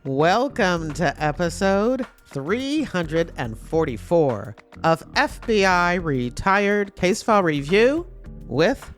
Welcome to episode 344 of FBI Retired Case File Review with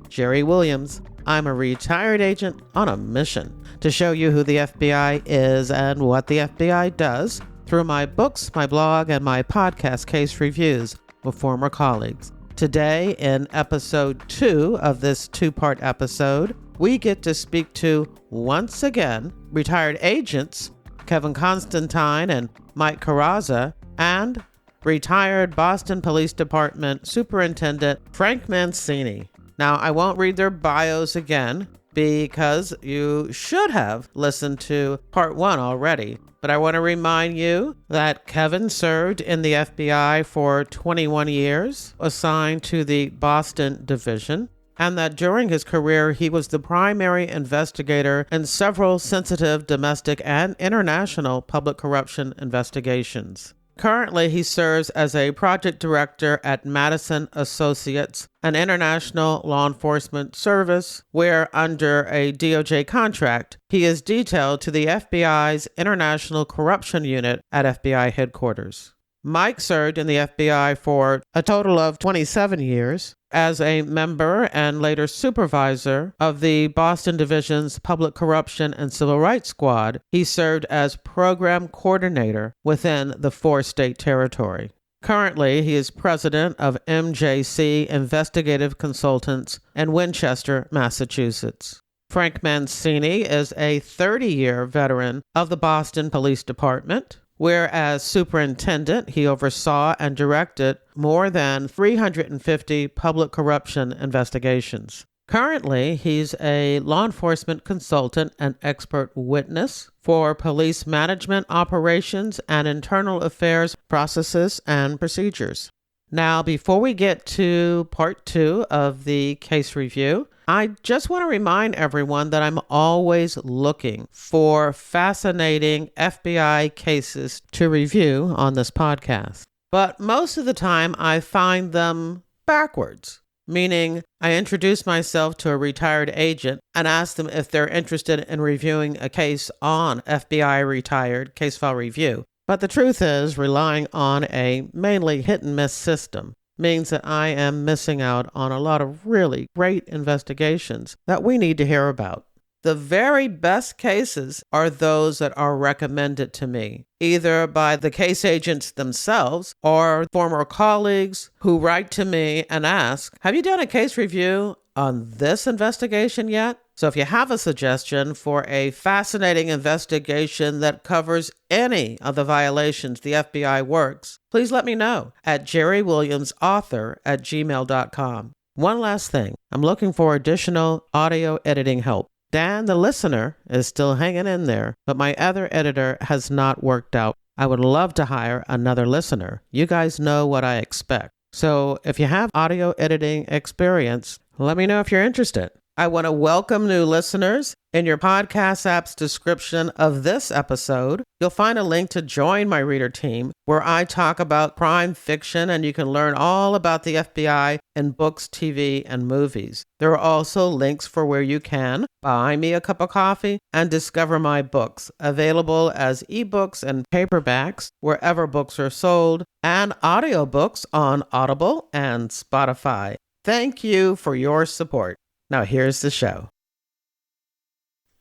Gerry Williams. I'm a retired agent on a mission to show you who the FBI is and what the FBI does through my books, my blog, and my podcast case reviews with former colleagues. Today, in episode 2 of this two-part episode, we get to speak to, once again, retired agents Kevin Constantine and Mike Carazza, and retired Boston Police Department Superintendent Frank Mancini. Now, I won't read their bios again because you should have listened to part 1 already. But I want to remind you that Kevin served in the FBI for 21 years, assigned to the Boston Division, and that during his career, he was the primary investigator in several sensitive domestic and international public corruption investigations. Currently, he serves as a project director at Madison Associates, an international law enforcement service where, under a DOJ contract, he is detailed to the FBI's International Corruption Unit at FBI headquarters. Mike served in the FBI for a total of 27 years as a member and later supervisor of the Boston Division's Public Corruption and Civil Rights Squad. He served as program coordinator within the 4-state territory. Currently, he is president of MJC Investigative Consultants in Winchester, Massachusetts. Frank Mancini is a 30-year veteran of the Boston Police Department, where as superintendent, he oversaw and directed more than 350 public corruption investigations. Currently, he's a law enforcement consultant and expert witness for police management operations and internal affairs processes and procedures. Now, before we get to part 2 of the case review, I just want to remind everyone that I'm always looking for fascinating FBI cases to review on this podcast. But most of the time, I find them backwards, meaning I introduce myself to a retired agent and ask them if they're interested in reviewing a case on FBI Retired Case File Review. But the truth is, relying on a mainly hit-and-miss system means that I am missing out on a lot of really great investigations that we need to hear about. The very best cases are those that are recommended to me, either by the case agents themselves or former colleagues who write to me and ask, have you done a case review on this investigation yet? So if you have a suggestion for a fascinating investigation that covers any of the violations the FBI works, please let me know at jerrywilliamsauthor@gmail.com. One last thing, I'm looking for additional audio editing help. Dan, the listener, is still hanging in there, but my other editor has not worked out. I would love to hire another listener. You guys know what I expect. So if you have audio editing experience, let me know if you're interested. I want to welcome new listeners. In your podcast app's description of this episode, you'll find a link to join my reader team where I talk about crime fiction and you can learn all about the FBI in books, TV, and movies. There are also links for where you can buy me a cup of coffee and discover my books, available as ebooks and paperbacks wherever books are sold, and audiobooks on Audible and Spotify. Thank you for your support. Now here's the show.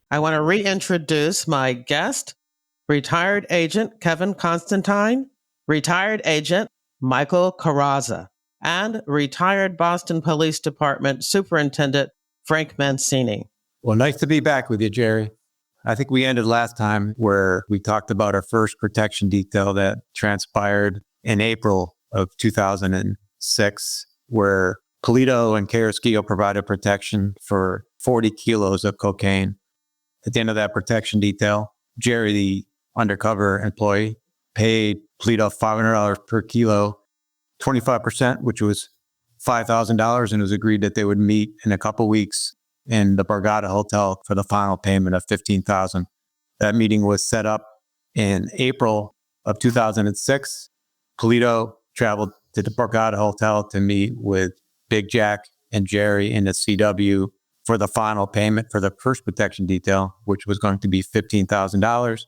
I want to reintroduce my guest, retired agent Kevin Constantine, retired agent Michael Carazza, and retired Boston Police Department Superintendent Frank Mancini. Well, nice to be back with you, Gerry. I think we ended last time where we talked about our first protection detail that transpired in April of 2006, where Polito and Carazza provided protection for 40 kilos of cocaine. At the end of that protection detail, Gerry, the undercover employee, paid Polito $500 per kilo, 25%, which was $5,000, and it was agreed that they would meet in a couple weeks in the Borgata Hotel for the final payment of $15,000. That meeting was set up in April of 2006. Polito traveled to the Borgata Hotel to meet with Big Jack and Gerry in the CW for the final payment for the first protection detail, which was going to be $15,000.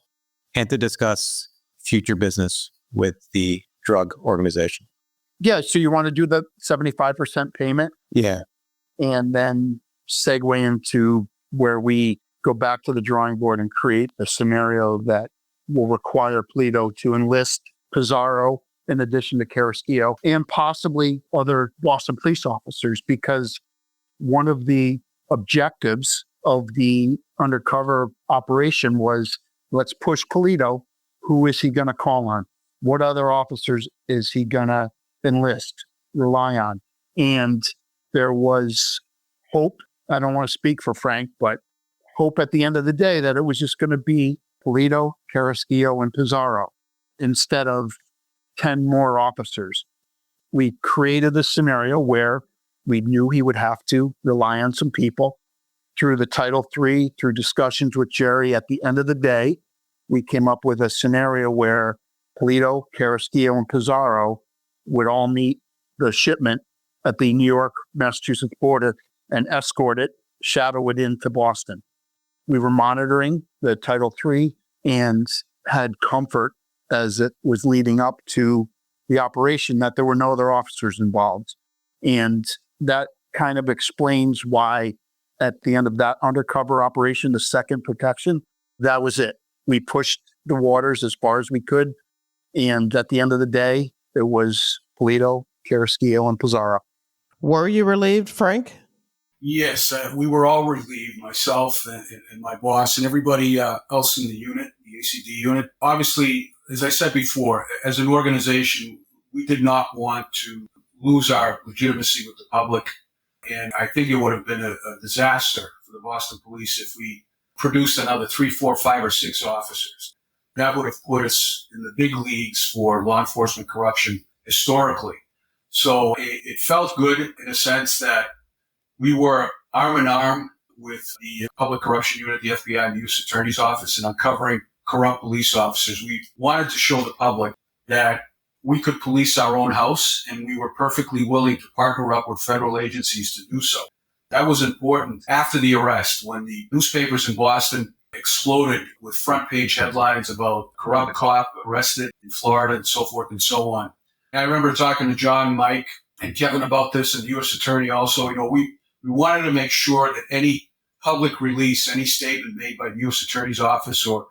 and to discuss future business with the drug organization. Yeah, so you want to do the 75% payment Yeah. and then segue into where we go back to the drawing board and create a scenario that will require Polito to enlist Pizarro in addition to Carrasquillo and possibly other Boston police officers, because one of the objectives of the undercover operation was, let's push Polito. Who is he going to call on? What other officers is he going to enlist, rely on? And there was hope. I don't want to speak for Frank, but hope at the end of the day that it was just going to be Polito, Carrasquillo, and Pizarro instead of 10 more officers. We created a scenario where we knew he would have to rely on some people. Through the Title III, through discussions with Gerry, at the end of the day, we came up with a scenario where Polito, Carrasquillo, and Pizarro would all meet the shipment at the New York-Massachusetts border and escort it, shadow it into Boston. We were monitoring the Title III and had comfort as it was leading up to the operation that there were no other officers involved. And that kind of explains why at the end of that undercover operation, the second protection, that was it. We pushed the waters as far as we could. And at the end of the day, it was Polito, Carrasquillo, and Pizarro. Were you relieved, Frank? Yes, we were all relieved, myself and my boss and everybody else in the unit, the ACD unit. Obviously, as I said before, as an organization, we did not want to lose our legitimacy with the public. And I think it would have been a disaster for the Boston police if we produced another 3, 4, 5, or 6 officers. That would have put us in the big leagues for law enforcement corruption historically. So it felt good in a sense that we were arm in arm with the public corruption unit, the FBI, and the U.S. Attorney's Office in uncovering corrupt police officers. We wanted to show the public that we could police our own house, and we were perfectly willing to partner up with federal agencies to do so. That was important after the arrest, when the newspapers in Boston exploded with front page headlines about corrupt cop arrested in Florida and so forth and so on. And I remember talking to John, Mike, and Kevin about this, and the U.S. Attorney also. We wanted to make sure that any public release, any statement made by the U.S. Attorney's Office or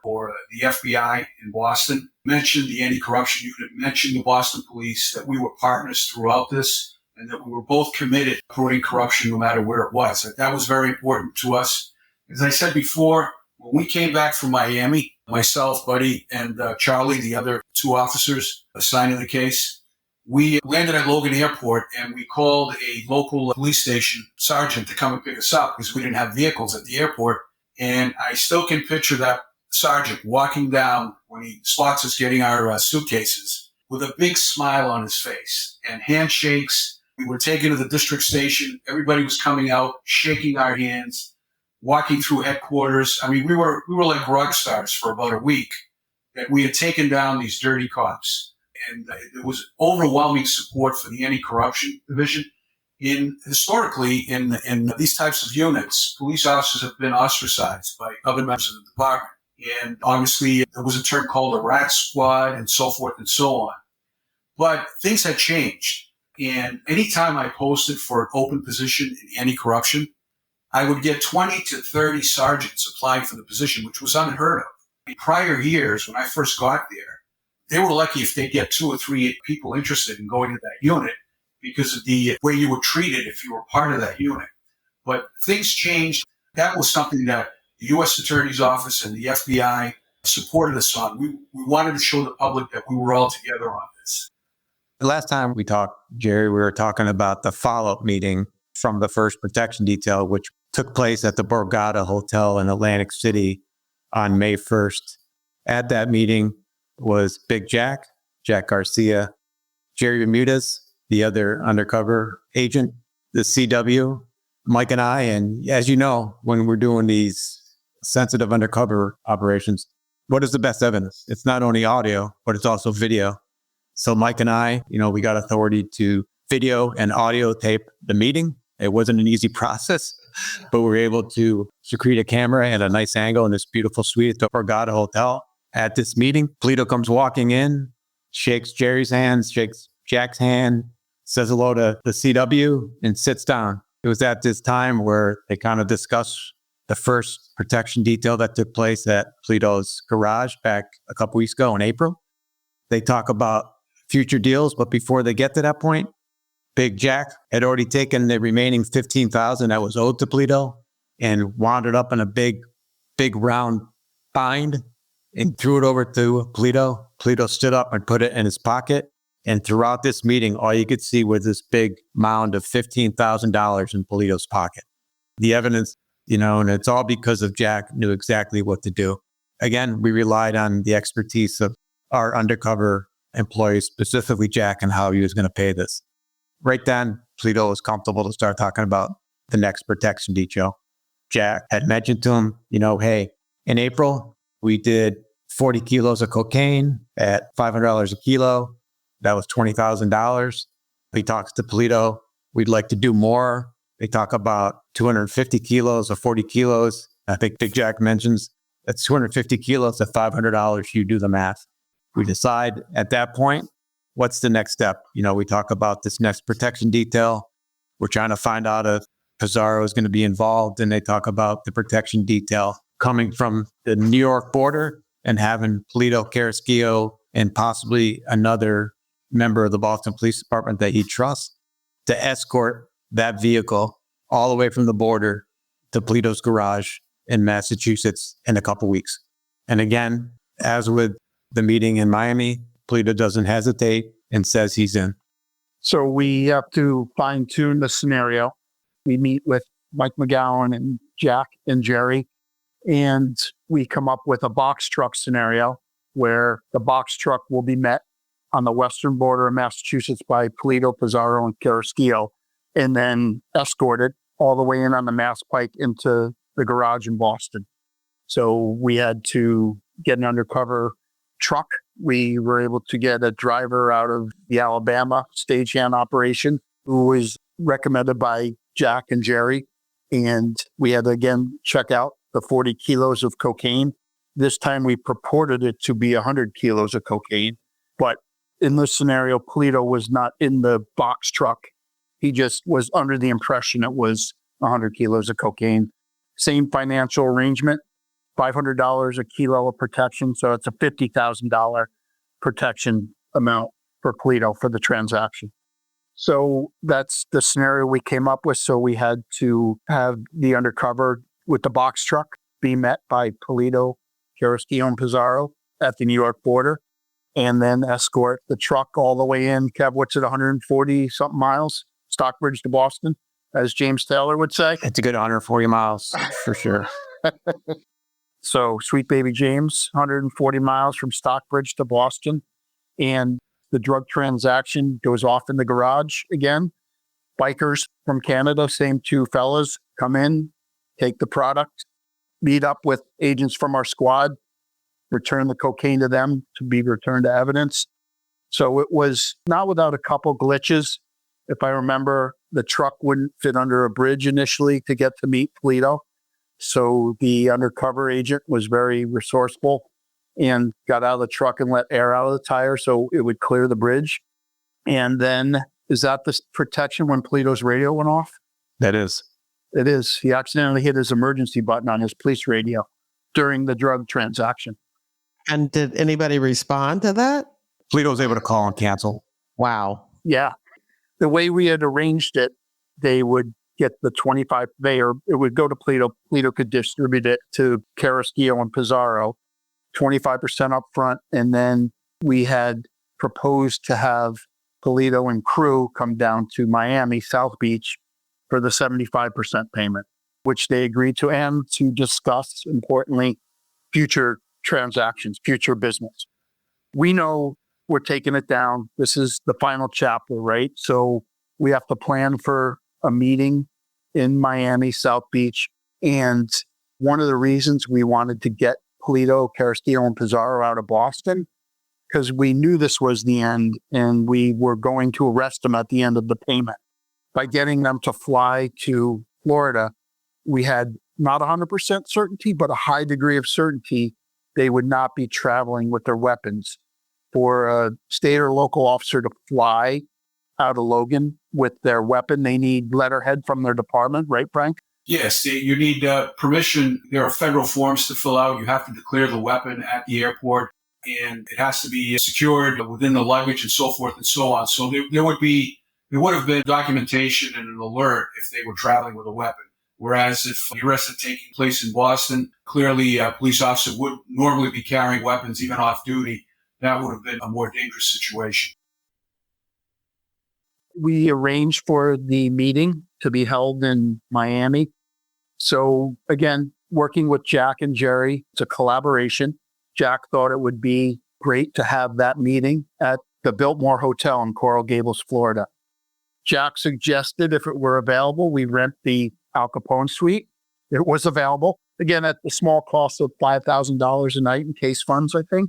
the FBI in Boston mentioned the anti-corruption unit, mentioned the Boston police, that we were partners throughout this, and that we were both committed to putting corruption no matter where it was. That was very important to us. As I said before, when we came back from Miami, myself, Buddy, and Charlie, the other 2 officers assigned to the case, we landed at Logan Airport and we called a local police station sergeant to come and pick us up because we didn't have vehicles at the airport. And I still can picture that sergeant walking down when he spots us getting our suitcases with a big smile on his face and handshakes. We were taken to the district station. Everybody was coming out, shaking our hands, walking through headquarters. I mean, we were like rock stars for about a week, that we had taken down these dirty cops. And there was overwhelming support for the anti-corruption division. Historically, in these types of units, police officers have been ostracized by other members of the department. And obviously, there was a term called a rat squad and so forth and so on. But things had changed. And anytime I posted for an open position in anti-corruption, I would get 20 to 30 sergeants applying for the position, which was unheard of. In prior years, when I first got there, they were lucky if they get 2 or 3 people interested in going to that unit because of the way you were treated if you were part of that unit. But things changed. That was something that the U.S. Attorney's Office and the FBI supported us on. We wanted to show the public that we were all together on this. The last time we talked, Gerry, we were talking about the follow-up meeting from the first protection detail, which took place at the Borgata Hotel in Atlantic City on May 1st. At that meeting was Big Jack Garcia, Gerry Bermudez, the other undercover agent, the CW, Mike and I. And as you know, when we're doing these sensitive undercover operations, what is the best evidence? It's not only audio, but it's also video. So Mike and I, we got authority to video and audio tape the meeting. It wasn't an easy process, but we were able to secrete a camera at a nice angle in this beautiful suite at the Borgata Hotel. At this meeting, Polito comes walking in, shakes Gerry's hand, shakes Jack's hand, says hello to the CW, and sits down. It was at this time where they kind of discussed the first protection detail that took place at Polito's garage back a couple weeks ago in April. They talk about future deals, but before they get to that point, Big Jack had already taken the remaining $15,000 that was owed to Polito and wound it up in a big round bind and threw it over to Polito. Polito stood up and put it in his pocket. And throughout this meeting, all you could see was this big mound of $15,000 in Polito's pocket. The evidence, and it's all because of Jack knew exactly what to do. Again, we relied on the expertise of our undercover employees, specifically Jack, and how he was going to pay this. Right then, Polito was comfortable to start talking about the next protection detail. Jack had mentioned to him, hey, in April, we did 40 kilos of cocaine at $500 a kilo. That was $20,000. He talks to Polito. We'd like to do more. They talk about 250 kilos or 40 kilos. I think Big Jack mentions that's 250 kilos at $500. You do the math. We decide at that point, what's the next step? We talk about this next protection detail. We're trying to find out if Pizarro is going to be involved, and they talk about the protection detail coming from the New York border and having Polito, Carrasquillo, and possibly another member of the Boston Police Department that he trusts to escort that vehicle all the way from the border to Polito's garage in Massachusetts in a couple weeks. And again, as with the meeting in Miami, Polito doesn't hesitate and says he's in. So we have to fine tune the scenario. We meet with Mike McGowan and Jack and Gerry, and we come up with a box truck scenario where the box truck will be met on the western border of Massachusetts by Polito, Pizarro, and Carrasquillo, and then escorted all the way in on the Mass Pike into the garage in Boston. So we had to get an undercover truck. We were able to get a driver out of the Alabama stagehand operation who was recommended by Jack and Gerry. And we had to again check out the 40 kilos of cocaine. This time we purported it to be 100 kilos of cocaine. But in this scenario, Polito was not in the box truck. He just was under the impression it was 100 kilos of cocaine. Same financial arrangement, $500 a kilo of protection. So it's a $50,000 protection amount for Polito for the transaction. So that's the scenario we came up with. So we had to have the undercover with the box truck be met by Polito, Carrasquillo, and Pizarro at the New York border, and then escort the truck all the way in. Kev, what's it, 140 something miles? Stockbridge to Boston, as James Taylor would say. It's a good 140 miles for sure. So sweet baby James, 140 miles from Stockbridge to Boston. And the drug transaction goes off in the garage again. Bikers from Canada, same two fellas, come in, take the product, meet up with agents from our squad, return the cocaine to them to be returned to evidence. So it was not without a couple glitches. If I remember, the truck wouldn't fit under a bridge initially to get to meet Polito. So the undercover agent was very resourceful and got out of the truck and let air out of the tire so it would clear the bridge. And then, is that the protection when Polito's radio went off? That is. It is. He accidentally hit his emergency button on his police radio during the drug transaction. And did anybody respond to that? Polito was able to call and cancel. Wow. Yeah. The way we had arranged it, they would get the 25, it would go to Polito. Polito could distribute it to Carrasquillo and Pizarro, 25% up front. And then we had proposed to have Polito and crew come down to Miami, South Beach for the 75% payment, which they agreed to, and to discuss, importantly, future transactions, future business. We know we're taking it down. This is the final chapter, right? So we have to plan for a meeting in Miami, South Beach. And one of the reasons we wanted to get Polito, Carrasquillo, and Pizarro out of Boston, because we knew this was the end and we were going to arrest them at the end of the payment. By getting them to fly to Florida, we had not 100% certainty, but a high degree of certainty they would not be traveling with their weapons. For a state or local officer to fly out of Logan with their weapon, they need letterhead from their department, right, Frank? Yes, you need permission. There are federal forms to fill out. You have to declare the weapon at the airport, and it has to be secured within the luggage and so forth and so on. So there would have been documentation and an alert if they were traveling with a weapon. Whereas if the arrest had taken place in Boston, clearly a police officer would normally be carrying weapons even off duty. That would have been a more dangerous situation. We arranged for the meeting to be held in Miami. So again, working with Jack and Gerry, it's a collaboration. Jack thought it would be great to have that meeting at the Biltmore Hotel in Coral Gables, Florida. Jack suggested if it were available, we rent the Al Capone suite. It was available. Again, at the small cost of $5,000 a night in case funds, I think.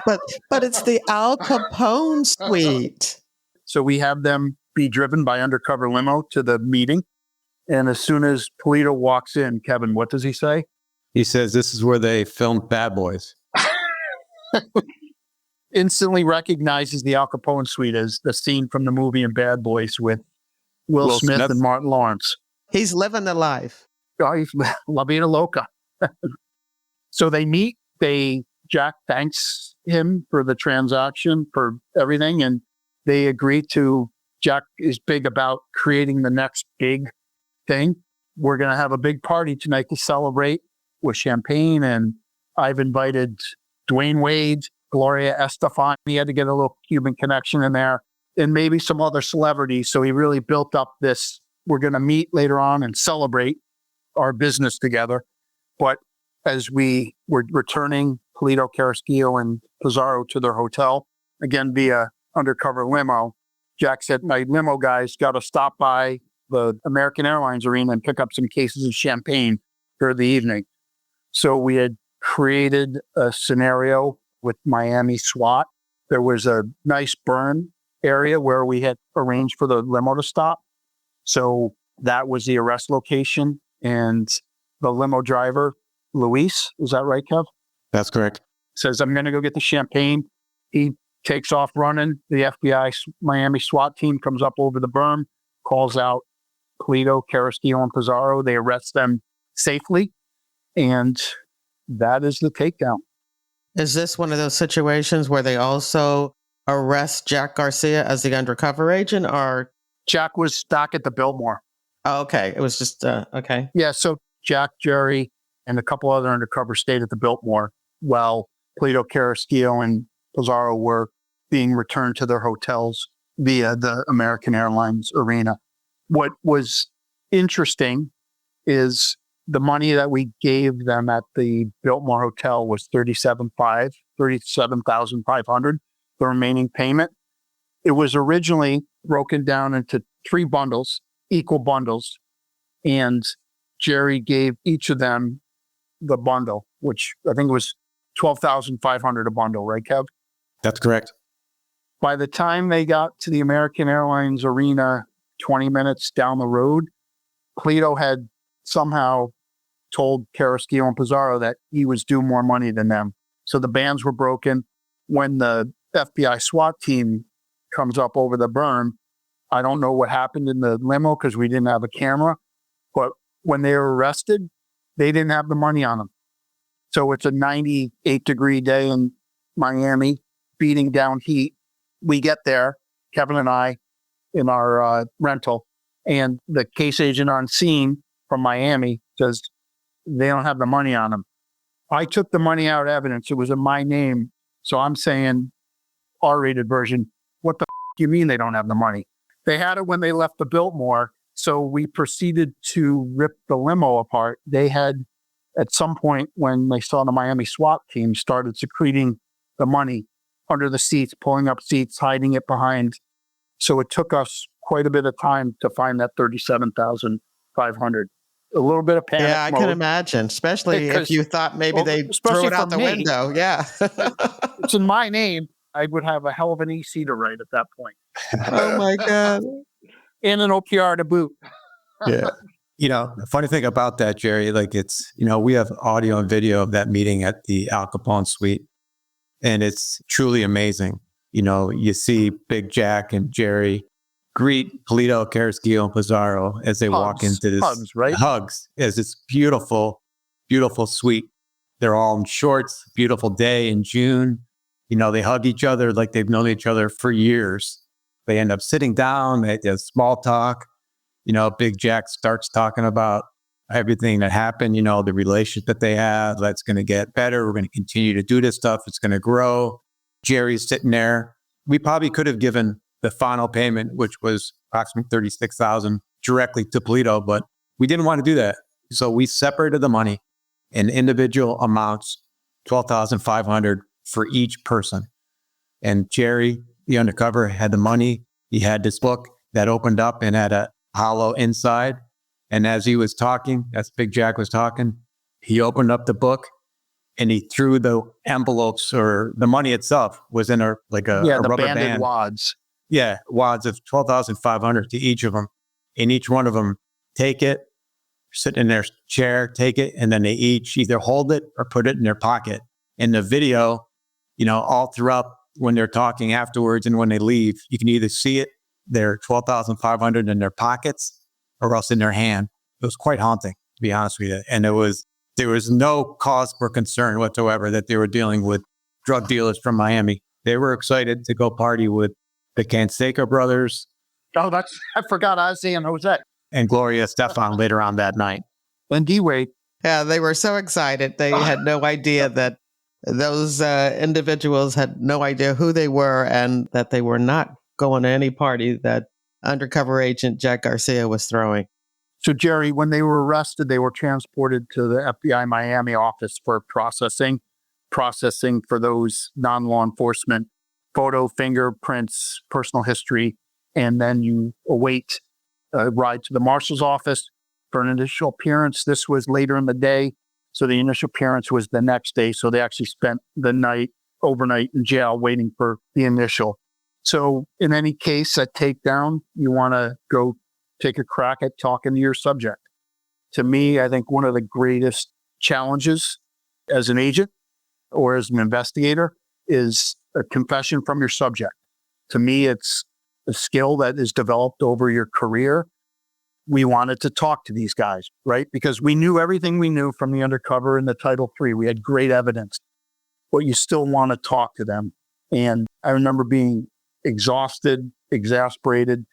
but it's the Al Capone suite. So we have them be driven by undercover limo to the meeting. And as soon as Polito walks in, Kevin, what does he say? He says this is where they filmed Bad Boys. Instantly recognizes the Al Capone suite as the scene from the movie in Bad Boys with Will Smith and Martin Lawrence. He's living the life. Oh, he's La Vida Loca. So they meet. Jack thanks him for the transaction, for everything, and they agree to, Jack is big about creating the next big thing. We're going to have a big party tonight to celebrate with champagne, and I've invited Dwayne Wade, Gloria Estefan. He had to get a little Cuban connection in there, and maybe some other celebrities. So he really built up this, we're going to meet later on and celebrate our business together. But as we were returning Polito, Carrasquillo, and Pizarro to their hotel, again via undercover limo, Jack said, my limo guys got to stop by the American Airlines arena and pick up some cases of champagne for the evening. So we had created a scenario with Miami SWAT. There was a nice burn area where we had arranged for the limo to stop. So that was the arrest location. And the limo driver, Luis, is that right, Kev? That's correct. Says, I'm going to go get the champagne. He takes off running. The FBI Miami SWAT team comes up over the berm, calls out Polito, Carrasquillo, and Pizarro. They arrest them safely. And that is the takedown. Is this one of those situations where they also arrest Jack Garcia as the undercover agent, or? Jack was back at the Biltmore. Oh, okay. It was just, okay. Yeah, so Jack, Gerry, and a couple other undercover stayed at the Biltmore while Polito, Carrasquillo, and Pizarro were being returned to their hotels via the American Airlines arena. What was interesting is the money that we gave them at the Biltmore Hotel was $37,500, the remaining payment. It was originally broken down into 3 bundles, equal bundles, and Gerry gave each of them the bundle, which I think was $12,500 a bundle, right, Kev? That's correct. By the time they got to the American Airlines arena 20 minutes down the road, Polito had somehow told Carrasquillo and Pizarro that he was due more money than them. So the bands were broken. When the FBI SWAT team comes up over the berm, I don't know what happened in the limo because we didn't have a camera, but when they were arrested, they didn't have the money on them. So it's a 98-degree day in Miami, beating down heat. We get there, Kevin and I, in our rental, and the case agent on scene from Miami says they don't have the money on them. I took the money out evidence. It was in my name. So I'm saying, R-rated version, what the do you mean they don't have the money? They had it when they left the Biltmore. So we proceeded to rip the limo apart. They had, at some point when they saw the Miami SWAT team, started secreting the money under the seats, pulling up seats, hiding it behind. So it took us quite a bit of time to find that $37,500. A little bit of panic. Yeah, I can imagine, especially if you thought maybe they threw it out the window. Yeah. It's in my name. I would have a hell of an EC to write at that point. Oh my God. And an OPR to boot. Yeah. The funny thing about that, Gerry, like we have audio and video of that meeting at the Al Capone suite, and it's truly amazing. You see Big Jack and Gerry greet Polito, Carazza, and Pizarro as they walk into this hugs as it's beautiful, beautiful suite. They're all in shorts, beautiful day in June. They hug each other like they've known each other for years. They end up sitting down, they have small talk. Big Jack starts talking about everything that happened, the relationship that they have. That's going to get better. We're going to continue to do this stuff. It's going to grow. Gerry's sitting there. We probably could have given the final payment, which was approximately $36,000 directly to Polito, but we didn't want to do that. So we separated the money in individual amounts, $12,500 for each person. And Gerry, the Undercover, had the money. He had this book that opened up and had a hollow inside. And as he was talking, as Big Jack was talking, he opened up the book and he threw the envelopes, or the money itself was in a rubber band. Wads. Yeah, wads of $12,500 to each of them. And each one of them take it, sit in their chair, take it, and then they each either hold it or put it in their pocket. In the video, all throughout when they're talking afterwards and when they leave, you can either see it, their $12,500 in their pockets or else in their hand. It was quite haunting, to be honest with you. And there was no cause for concern whatsoever that they were dealing with drug dealers from Miami. They were excited to go party with the Canseco brothers. Oh, I forgot Ozzy and Jose. And Gloria Estefan later on that night. And D-Wade. Yeah, they were so excited. They had no idea that those individuals had no idea who they were and that they were not going to any party that undercover agent Jack Garcia was throwing. So, Gerry, when they were arrested, they were transported to the FBI Miami office for processing for those non-law enforcement photo, fingerprints, personal history, and then you await a ride to the marshal's office for an initial appearance. This was later in the day, so the initial appearance was the next day. So they actually spent the overnight in jail waiting for the initial. So in any case, at takedown, you want to go take a crack at talking to your subject. To me, I think one of the greatest challenges as an agent or as an investigator is a confession from your subject. To me, it's a skill that is developed over your career. We wanted to talk to these guys, right? Because we knew everything we knew from the Undercover and the Title III. We had great evidence, but you still want to talk to them. And I remember being exhausted, exasperated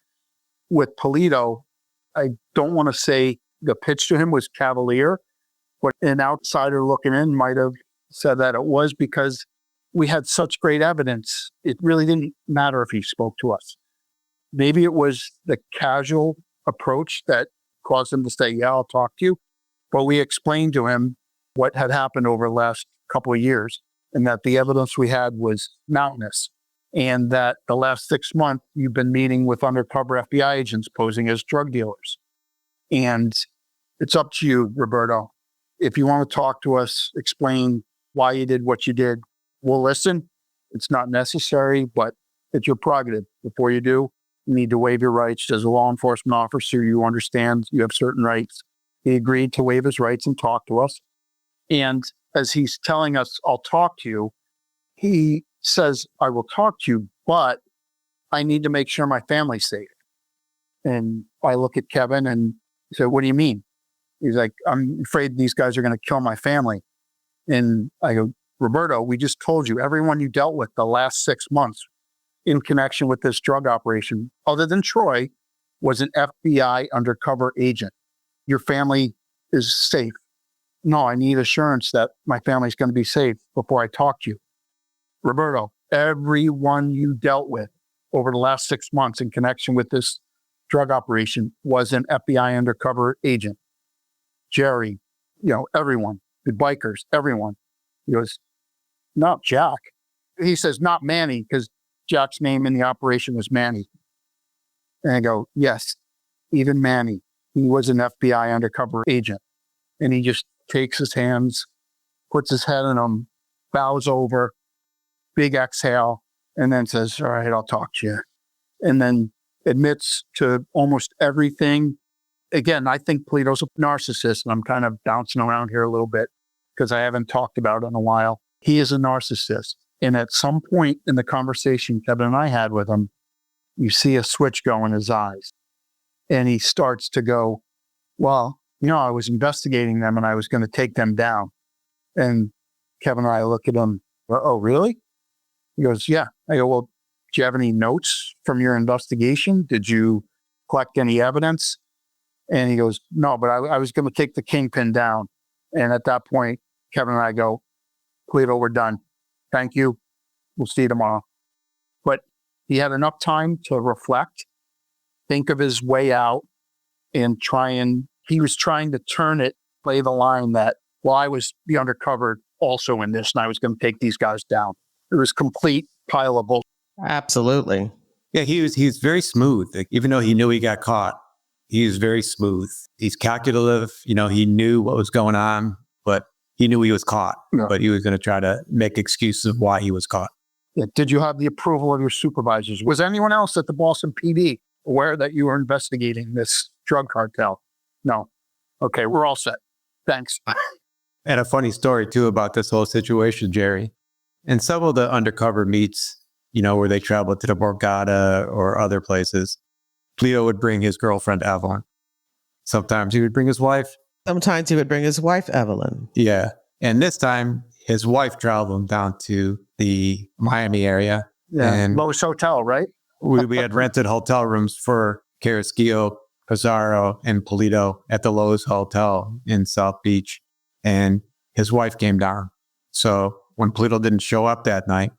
with Polito. I don't want to say the pitch to him was cavalier, but an outsider looking in might have said that it was, because we had such great evidence. It really didn't matter if he spoke to us. Maybe it was the casual approach that caused him to say, yeah, I'll talk to you. But we explained to him what had happened over the last couple of years and that the evidence we had was mountainous, and that the last 6 months you've been meeting with undercover FBI agents posing as drug dealers. And it's up to you, Roberto. If you want to talk to us, explain why you did what you did, we'll listen. It's not necessary, but it's your prerogative. Before you do, you need to waive your rights. As a law enforcement officer, you understand you have certain rights. He agreed to waive his rights and talk to us. And as he's telling us, I'll talk to you, he says, I will talk to you, but I need to make sure my family's safe. And I look at Kevin and say, what do you mean? He's like, I'm afraid these guys are going to kill my family. And I go, Roberto, we just told you everyone you dealt with the last 6 months in connection with this drug operation, other than Troy, was an FBI undercover agent. Your family is safe. No, I need assurance that my family's going to be safe before I talk to you. Roberto, everyone you dealt with over the last 6 months in connection with this drug operation was an FBI undercover agent. Gerry, everyone, the bikers, everyone. He goes, not Jack. He says, not Manny, because Jack's name in the operation was Manny. And I go, yes, even Manny. He was an FBI undercover agent. And he just takes his hands, puts his head in them, bows over, big exhale, and then says, all right, I'll talk to you. And then admits to almost everything again, I think Polito's a narcissist, and I'm kind of bouncing around here a little bit because I haven't talked about it in a while. He is a narcissist. And at some point in the conversation Kevin and I had with him, you see a switch go in his eyes. And he starts to go, well, I was investigating them and I was going to take them down. And Kevin and I look at him, oh, really? He goes, yeah. I go, well, do you have any notes from your investigation? Did you collect any evidence? And he goes, no, but I was going to take the kingpin down. And at that point, Kevin and I go, Polito, we're done. Thank you. We'll see you tomorrow. But he had enough time to reflect, think of his way out, and he was trying to turn it, play the line that, well, I was the undercover also in this, and I was going to take these guys down. It was complete pile of bullshit. Absolutely. Yeah, he was very smooth. Like, even though he knew he got caught, he was very smooth. He's calculative. He knew what was going on, but he knew he was caught. Yeah. But he was going to try to make excuses of why he was caught. Yeah. Did you have the approval of your supervisors? Was anyone else at the Boston PD aware that you were investigating this drug cartel? No. Okay, we're all set. Thanks. And a funny story, too, about this whole situation, Gerry. In some of the undercover meets, where they traveled to the Borgata or other places, Polito would bring his girlfriend, Evelyn. Sometimes he would bring his wife. Sometimes he would bring his wife, Evelyn. Yeah. And this time, his wife traveled him down to the Miami area. Yeah. And Lowe's Hotel, right? we had rented hotel rooms for Carazza, Pizarro, and Polito at the Lowe's Hotel in South Beach. And his wife came down. So when Polito didn't show up that night,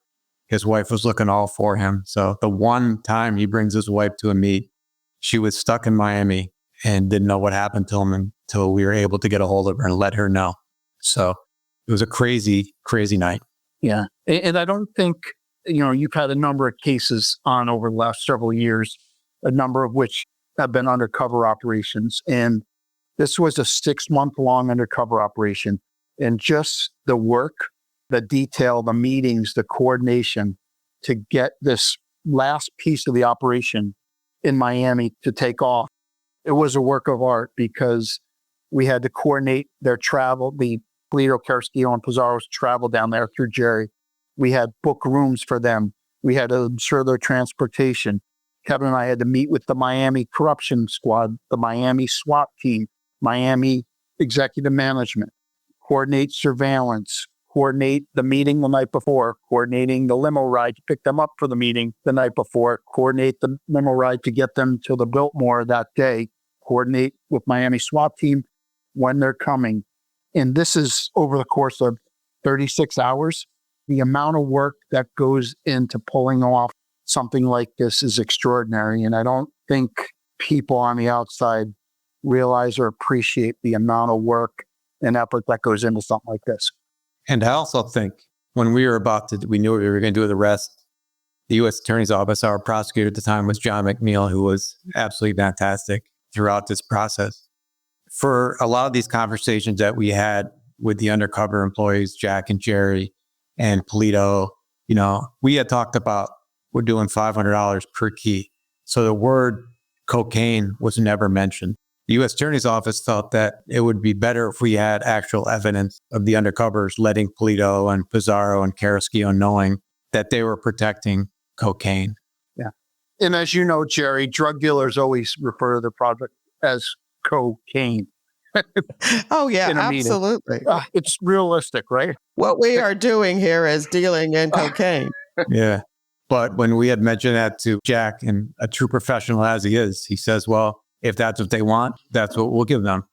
his wife was looking all for him. So the one time he brings his wife to a meet, she was stuck in Miami and didn't know what happened to him until we were able to get a hold of her and let her know. So it was a crazy, crazy night. Yeah. And I don't think, you've had a number of cases on over the last several years, a number of which have been undercover operations. And this was a 6-month-long undercover operation. And just the work, the detail, the meetings, the coordination to get this last piece of the operation in Miami to take off. It was a work of art because we had to coordinate their travel, the Polito, Carazza, and Pizarro's travel down there through Gerry. We had book rooms for them. We had to ensure their transportation. Kevin and I had to meet with the Miami corruption squad, the Miami SWAT team, Miami executive management, coordinate surveillance, coordinate the meeting the night before, coordinating the limo ride to pick them up for the meeting the night before, coordinate the limo ride to get them to the Biltmore that day, coordinate with Miami SWAT team when they're coming. And this is over the course of 36 hours. The amount of work that goes into pulling off something like this is extraordinary. And I don't think people on the outside realize or appreciate the amount of work and effort that goes into something like this. And I also think when we knew we were going to do the rest, the U.S. Attorney's Office, our prosecutor at the time was John McNeil, who was absolutely fantastic throughout this process. For a lot of these conversations that we had with the undercover employees, Jack and Gerry and Polito, we had talked about we're doing $500 per key. So the word cocaine was never mentioned. The U.S. Attorney's Office felt that it would be better if we had actual evidence of the undercovers letting Polito and Pizarro and Carazza knowing that they were protecting cocaine. Yeah. And as you know, Gerry, drug dealers always refer to the product as cocaine. Oh, yeah, absolutely. It's realistic, right? What we are doing here is dealing in cocaine. Yeah. But when we had mentioned that to Jack, and a true professional as he is, he says, well, if that's what they want, that's what we'll give them.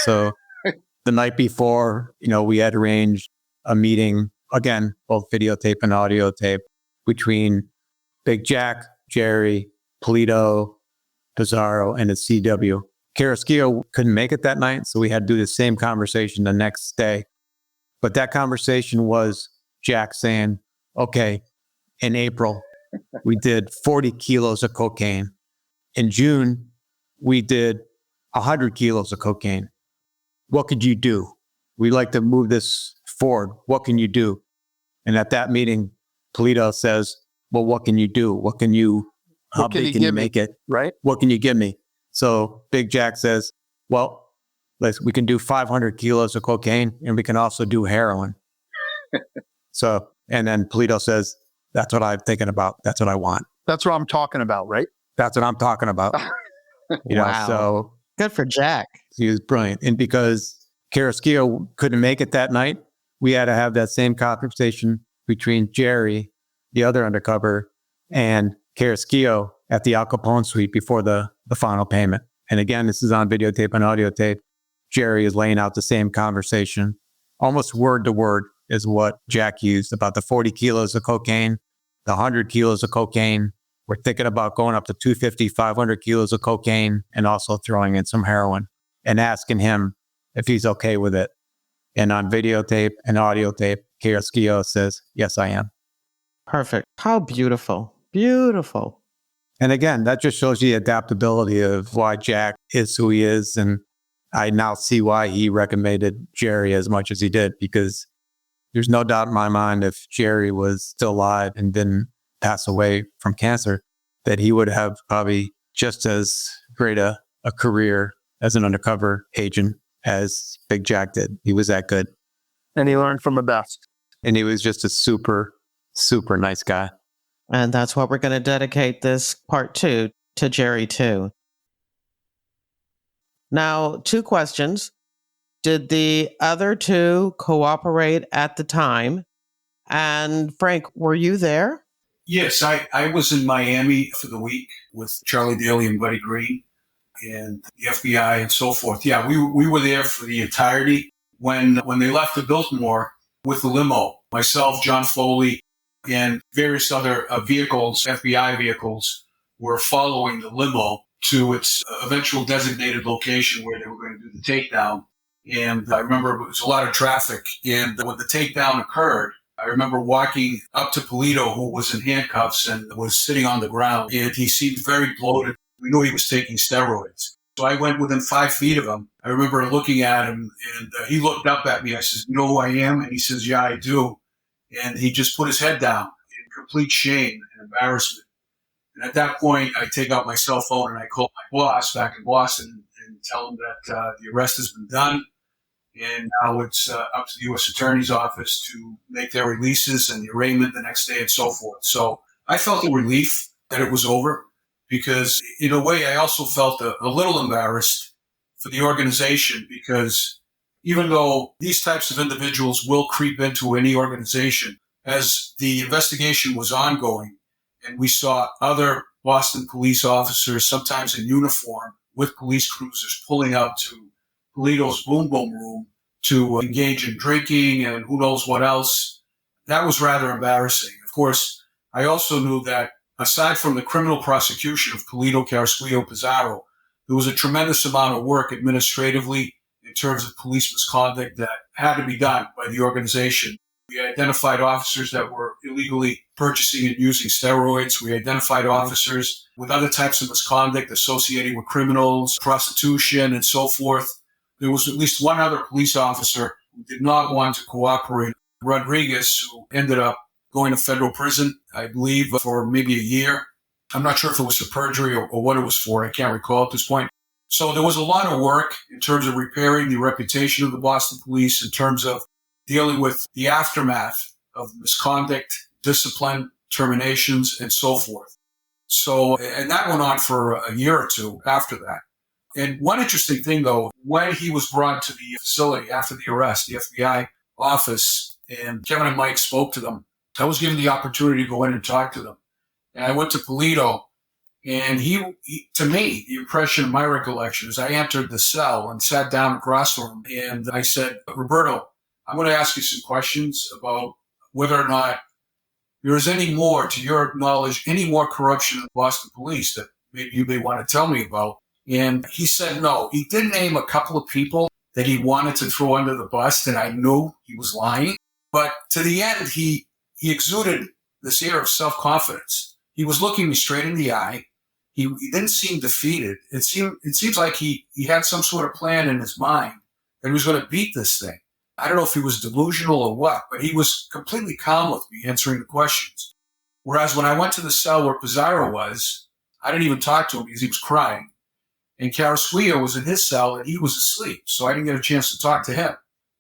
So the night before, we had arranged a meeting, again, both videotape and audio tape, between Big Jack, Gerry, Polito, Pizarro, and the CW. Carazza couldn't make it that night, so we had to do the same conversation the next day. But that conversation was Jack saying, okay, in April, we did 40 kilos of cocaine. In June, we did 100 kilos of cocaine. What could you do? We'd like to move this forward. What can you do? And at that meeting, Polito says, well, what can you do? How big can you make it? Right? What can you give me? So Big Jack says, well, we can do 500 kilos of cocaine and we can also do heroin. So, and then Polito says, that's what I'm thinking about. That's what I want. That's what I'm talking about, right? That's what I'm talking about. Wow. So Good for Jack. he was brilliant. And because Carrasquillo couldn't make it that night, we had to have that same conversation between Gerry, the other undercover, and Carrasquillo at the Al Capone suite before the final payment. And again, this is on videotape and audio tape. Gerry is laying out the same conversation, almost word to word is what Jack used about the 40 kilos of cocaine, the 100 kilos of cocaine. We're thinking about going up to 250, 500 kilos of cocaine and also throwing in some heroin and asking him if he's okay with it. And on videotape and audio tape, Carrasquillo says, yes, I am. Perfect. How beautiful. Beautiful. And again, that just shows you the adaptability of why Jack is who he is. And I now see why he recommended Gerry as much as he did, because there's no doubt in my mind if Gerry was still alive and didn't pass away from cancer, that he would have probably just as great a career as an undercover agent as Big Jack did. He was that good. And he learned from the best. And he was just a super, super nice guy. And that's what we're going to dedicate this part 2 to Gerry too. Now, 2 questions. Did the other 2 cooperate at the time? And Frank, were you there? Yes, I was in Miami for the week with Charlie Daly and Buddy Green and the FBI and so forth. Yeah, we were there for the entirety. When they left the Biltmore with the limo, myself, John Foley, and various other vehicles, FBI vehicles, were following the limo to its eventual designated location where they were going to do the takedown. And I remember it was a lot of traffic. And when the takedown occurred, I remember walking up to Polito, who was in handcuffs and was sitting on the ground. And he seemed very bloated. We knew he was taking steroids. So I went within 5 feet of him. I remember looking at him, and he looked up at me. I said, "You know who I am?" And he says, "Yeah, I do." And he just put his head down in complete shame and embarrassment. And at that point, I take out my cell phone and I call my boss back in Boston and tell him that the arrest has been done. And now it's up to the U.S. Attorney's Office to make their releases and the arraignment the next day and so forth. So I felt a relief that it was over, because in a way I also felt a little embarrassed for the organization, because even though these types of individuals will creep into any organization, as the investigation was ongoing and we saw other Boston police officers, sometimes in uniform with police cruisers, pulling up to Polito's boom boom room to engage in drinking and who knows what else, that was rather embarrassing. Of course, I also knew that aside from the criminal prosecution of Polito, Carrasquillo, Pizarro, there was a tremendous amount of work administratively in terms of police misconduct that had to be done by the organization. We identified officers that were illegally purchasing and using steroids. We identified officers with other types of misconduct associated with criminals, prostitution, and so forth. There was at least one other police officer who did not want to cooperate, Rodriguez, who ended up going to federal prison, I believe, for maybe a year. I'm not sure if it was for perjury or what it was for. I can't recall at this point. So there was a lot of work in terms of repairing the reputation of the Boston police, in terms of dealing with the aftermath of misconduct, discipline, terminations, and so forth. So, and that went on for a year or two after that. And one interesting thing, though, when he was brought to the facility after the arrest, the FBI office, and Kevin and Mike spoke to them, I was given the opportunity to go in and talk to them. And I went to Polito, and he to me, the impression of my recollection is I entered the cell and sat down across from him, and I said, "Roberto, I'm going to ask you some questions about whether or not there is any more, to your knowledge, any more corruption in the Boston police that maybe you may want to tell me about." And he said no. He did name a couple of people that he wanted to throw under the bus, and I knew he was lying. But to the end, he exuded this air of self-confidence. He was looking me straight in the eye. He didn't seem defeated. It seems like he had some sort of plan in his mind that he was going to beat this thing. I don't know if he was delusional or what, but he was completely calm with me answering the questions. Whereas when I went to the cell where Pizarro was, I didn't even talk to him because he was crying. And Carazza was in his cell and he was asleep. So I didn't get a chance to talk to him.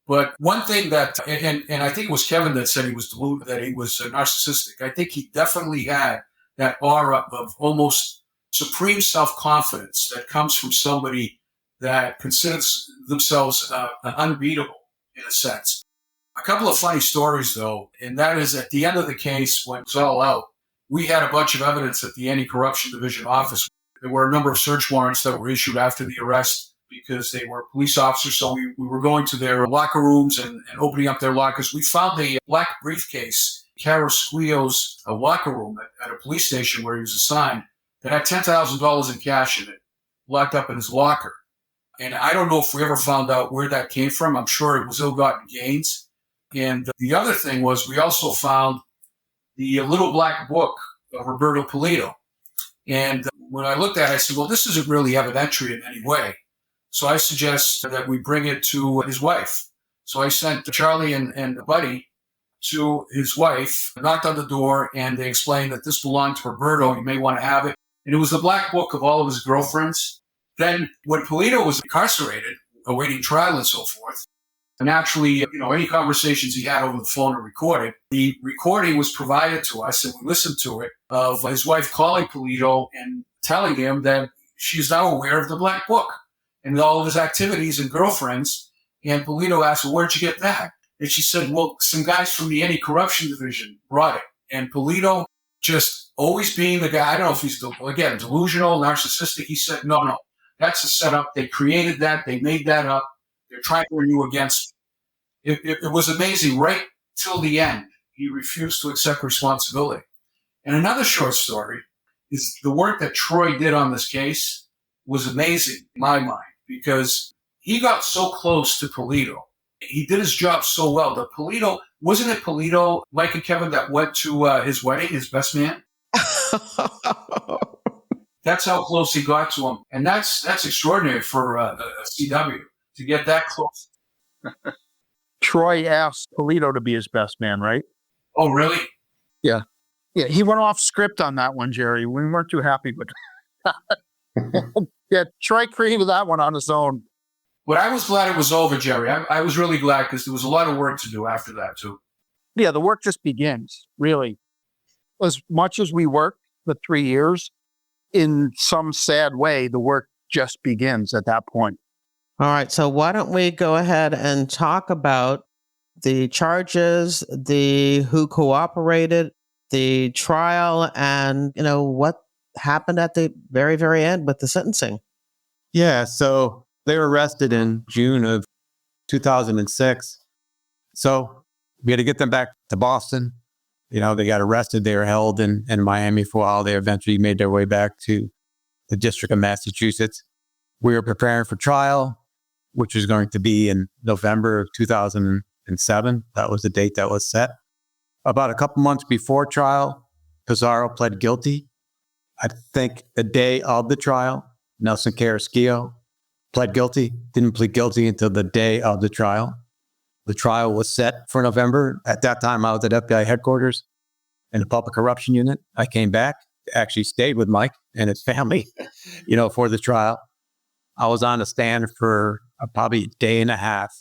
But one thing that, and I think it was Kevin that said he was deluded, that he was narcissistic. I think he definitely had that aura of almost supreme self-confidence that comes from somebody that considers themselves unbeatable in a sense. A couple of funny stories, though, and that is at the end of the case, when it was all out, we had a bunch of evidence at the Anti-Corruption Division office. There were a number of search warrants that were issued after the arrest because they were police officers. So we were going to their locker rooms and opening up their lockers. We found a black briefcase, Carazza's locker room at a police station where he was assigned, that had $10,000 in cash in it, locked up in his locker. And I don't know if we ever found out where that came from. I'm sure it was ill-gotten gains. And the other thing was we also found the little black book of Roberto Pulido. And when I looked at it, I said, well, this isn't really evidentiary in any way. So I suggest that we bring it to his wife. So I sent Charlie and Buddy to his wife, knocked on the door, and they explained that this belonged to Roberto. You may want to have it. And it was the black book of all of his girlfriends. Then when Pulido was incarcerated, awaiting trial and so forth, and actually, any conversations he had over the phone are recorded. The recording was provided to us, and we listened to it, of his wife calling Pulido and telling him that she's now aware of the black book and all of his activities and girlfriends. And Pulido asked, well, where'd you get that? And she said, well, some guys from the Anti-Corruption Division brought it. And Pulido, just always being the guy, I don't know if he's, again, delusional, narcissistic, he said, no, that's a setup. They created that. They made that up. They're trying to renew against it. It was amazing. Right till the end, he refused to accept responsibility. And another short story is the work that Troy did on this case was amazing in my mind because he got so close to Pulido. He did his job so well that Pulido, wasn't it Pulido, Mike and Kevin, that went to his wedding, his best man? That's how close he got to him. And that's extraordinary for a CW to get that close. Troy asked Pulido to be his best man, right? Oh, really? Yeah. Yeah, he went off script on that one, Gerry. We weren't too happy with that. Yeah, Troy created that one on his own. But I was glad it was over, Gerry. I was really glad because there was a lot of work to do after that, too. Yeah, the work just begins, really. As much as we worked the 3 years, in some sad way, the work just begins at that point. All right. So why don't we go ahead and talk about the charges, the who cooperated, the trial, and, what happened at the very, very end with the sentencing. Yeah, so they were arrested in June of 2006. So we had to get them back to Boston. They got arrested. They were held in Miami for a while. They eventually made their way back to the District of Massachusetts. We were preparing for trial, which was going to be in November of 2007. That was the date that was set. About a couple months before trial, Pizarro pled guilty. I think the day of the trial, Nelson Carazza pled guilty, didn't plead guilty until the day of the trial. The trial was set for November. At that time, I was at FBI headquarters in the public corruption unit. I came back, actually stayed with Mike and his family, for the trial. I was on the stand for probably a day and a half,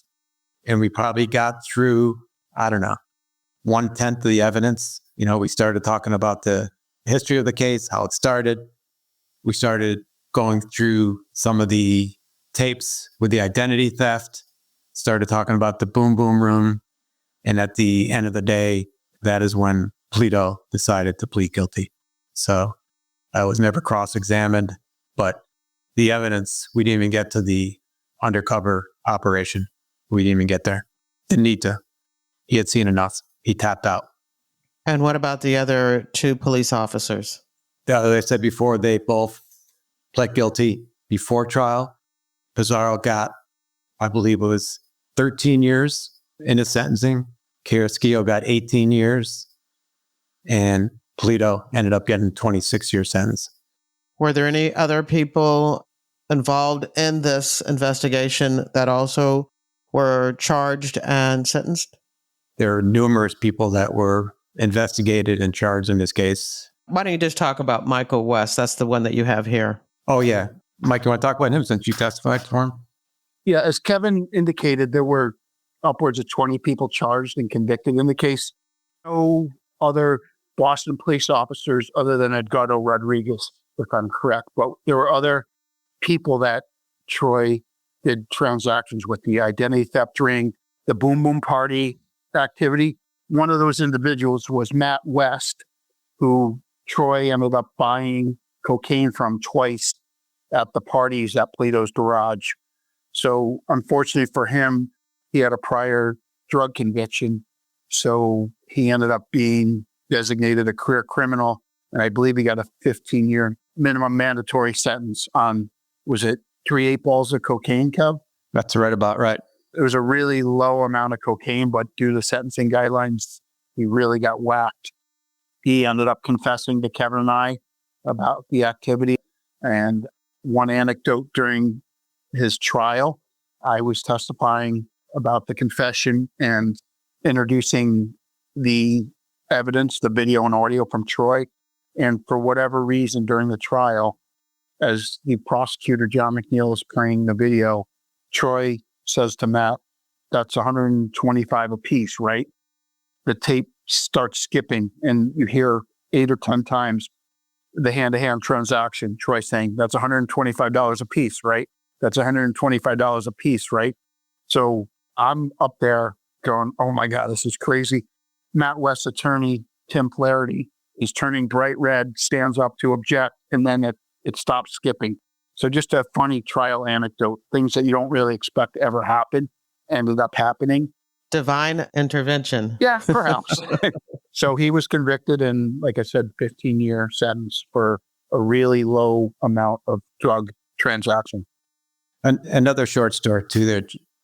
and we probably got through, 1/10 of the evidence. We started talking about the history of the case, how it started. We started going through some of the tapes with the identity theft, started talking about the boom boom room. And at the end of the day, that is when Pulido decided to plead guilty. So I was never cross-examined, but the evidence, we didn't even get to the undercover operation. We didn't even get there. Didn't need to. He had seen enough. He tapped out. And what about the other two police officers? As I said before, they both pled guilty before trial. Pizarro got, I believe it was 13 years in his sentencing. Carazza got 18 years. And Pulido ended up getting a 26-year sentence. Were there any other people involved in this investigation that also were charged and sentenced? There are numerous people that were investigated and charged in this case. Why don't you just talk about Michael West? That's the one that you have here. Oh, yeah. Mike, you want to talk about him since you testified for him? Yeah, as Kevin indicated, there were upwards of 20 people charged and convicted in the case. No other Boston police officers other than Edgardo Rodriguez, if I'm correct. But there were other people that Troy did transactions with, the identity theft ring, the boom boom party activity. One of those individuals was Matt West, who Troy ended up buying cocaine from twice at the parties at Plato's Garage. So unfortunately for him, he had a prior drug conviction. So he ended up being designated a career criminal. And I believe he got a 15-year minimum mandatory sentence on, was it 3 8-balls of cocaine, Kev? That's right about right. It was a really low amount of cocaine, but due to sentencing guidelines, he really got whacked. He ended up confessing to Kevin and I about the activity. And one anecdote during his trial, I was testifying about the confession and introducing the evidence, the video and audio from Troy. And for whatever reason during the trial, as the prosecutor, John McNeil, is playing the video, Troy says to Matt, "That's 125 apiece, right?" The tape starts skipping and you hear 8 or 10 times the hand-to-hand transaction. Troy saying, "That's $125 a piece, right? That's $125 a piece, right?" So I'm up there going, oh my God, this is crazy. Matt West's attorney, Tim Flaherty, he's turning bright red, stands up to object, and then it stops skipping. So just a funny trial anecdote, things that you don't really expect to ever happen ended up happening. Divine intervention. Yeah, perhaps. So he was convicted and, like I said, 15-year sentence for a really low amount of drug transaction. Another short story too there,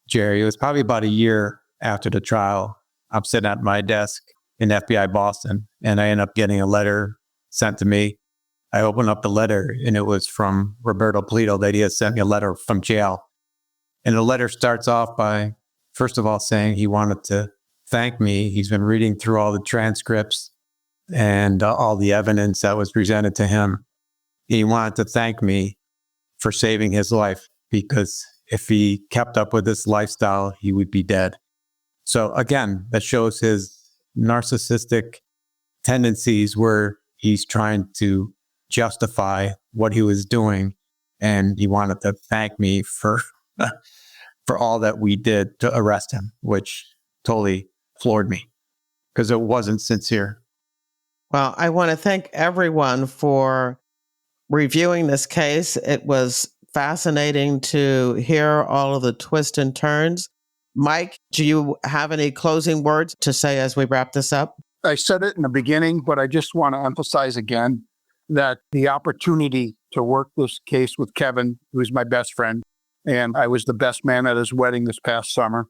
Gerry. It was probably about a year after the trial. I'm sitting at my desk in FBI Boston, and I end up getting a letter sent to me. I open up the letter, and it was from Roberto Polito that he had sent me a letter from jail. And the letter starts off by, first of all, saying he wanted to thank me. He's been reading through all the transcripts and all the evidence that was presented to him. He wanted to thank me for saving his life, because if he kept up with this lifestyle, he would be dead. So again, that shows his narcissistic tendencies where he's trying to justify what he was doing. And he wanted to thank me for all that we did to arrest him, which totally floored me because it wasn't sincere. Well, I want to thank everyone for reviewing this case. It was fascinating to hear all of the twists and turns. Mike, do you have any closing words to say as we wrap this up? I said it in the beginning, but I just want to emphasize again that the opportunity to work this case with Kevin, who's my best friend, and I was the best man at his wedding this past summer,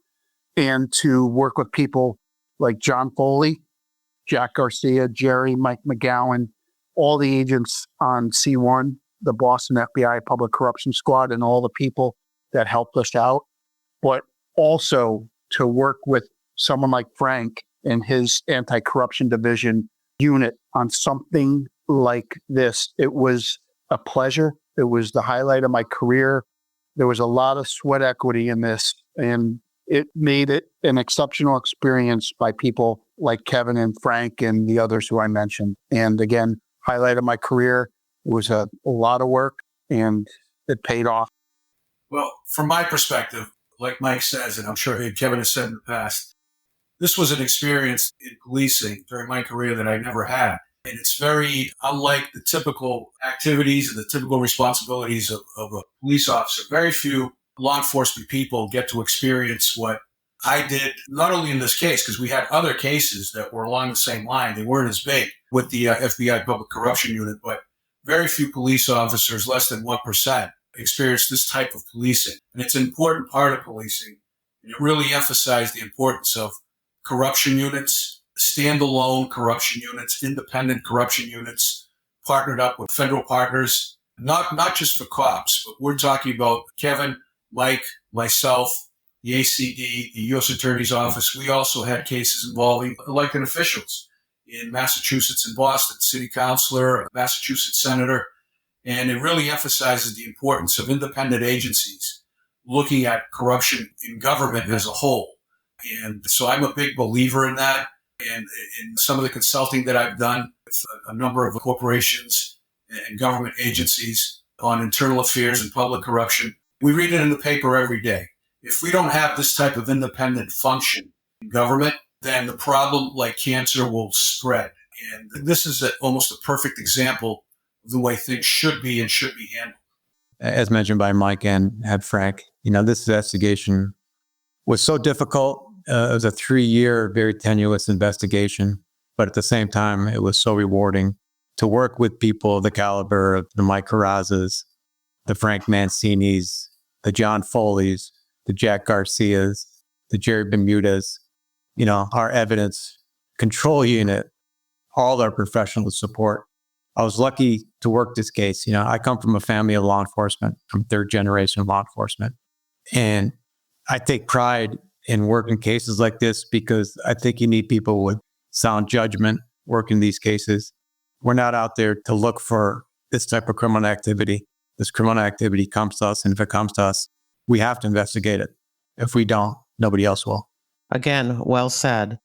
and to work with people like John Foley, Jack Garcia, Gerry, Mike McGowan, all the agents on C1, the Boston FBI Public Corruption Squad, and all the people that helped us out, but also to work with someone like Frank and his anti-corruption division unit on something like this. It was a pleasure. It was the highlight of my career. There was a lot of sweat equity in this, and it made it an exceptional experience by people like Kevin and Frank and the others who I mentioned. And again, highlight of my career. It was a lot of work, and it paid off. Well, from my perspective, like Mike says, and I'm sure Kevin has said in the past, this was an experience in policing during my career that I never had. And it's very unlike the typical activities and the typical responsibilities of a police officer. Very few law enforcement people get to experience what I did, not only in this case, because we had other cases that were along the same line. They weren't as big with the FBI Public Corruption Unit, but very few police officers, less than 1%, experience this type of policing. And it's an important part of policing. And it really emphasized the importance of corruption units, standalone corruption units, independent corruption units, partnered up with federal partners, not just for cops, but we're talking about Kevin, Mike, myself, the ACD, the U.S. Attorney's Office. We also had cases involving elected officials in Massachusetts and Boston, city councilor, Massachusetts senator, And it really emphasizes the importance of independent agencies looking at corruption in government as a whole. And so I'm a big believer in that. And in some of the consulting that I've done with a number of corporations and government agencies on internal affairs and public corruption, we read it in the paper every day. If we don't have this type of independent function in government, then the problem, like cancer, will spread. And this is almost a perfect example of the way things should be and should be handled. As mentioned by Mike and Frank, this investigation was so difficult. It was a 3-year, very tenuous investigation, but at the same time, it was so rewarding to work with people of the caliber of the Mike Carazzas, the Frank Mancinis, the John Foleys, the Jack Garcias, the Gerry Bermudez, our evidence control unit, all our professional support. I was lucky to work this case. I come from a family of law enforcement. I'm third generation law enforcement. And I take pride in working cases like this because I think you need people with sound judgment working these cases. We're not out there to look for this type of criminal activity. This criminal activity comes to us, and if it comes to us, we have to investigate it. If we don't, nobody else will. Again, well said.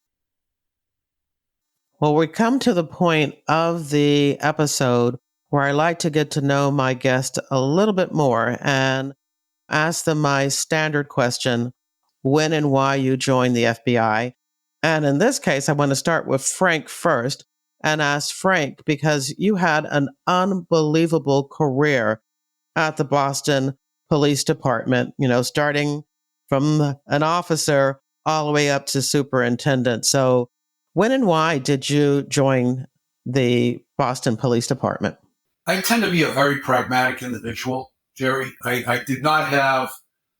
Well, we come to the point of the episode where I like to get to know my guest a little bit more and ask them my standard question, when and why you joined the FBI. And in this case, I want to start with Frank first and ask Frank, because you had an unbelievable career at the Boston Police Department, starting from an officer all the way up to superintendent. So when and why did you join the Boston Police Department? I tend to be a very pragmatic individual, Gerry. I did not have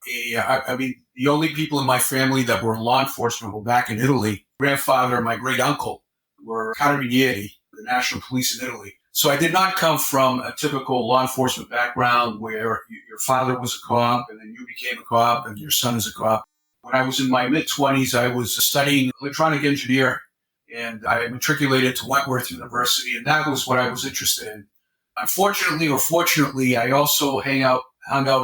the only people in my family that were in law enforcement were back in Italy. Grandfather and my great uncle were carabinieri, the national police in Italy. So I did not come from a typical law enforcement background where your father was a cop and then you became a cop and your son is a cop. When I was in my mid-20s, I was studying electronic engineer, and I matriculated to Wentworth University, and that was what I was interested in. Unfortunately or fortunately, I also hung out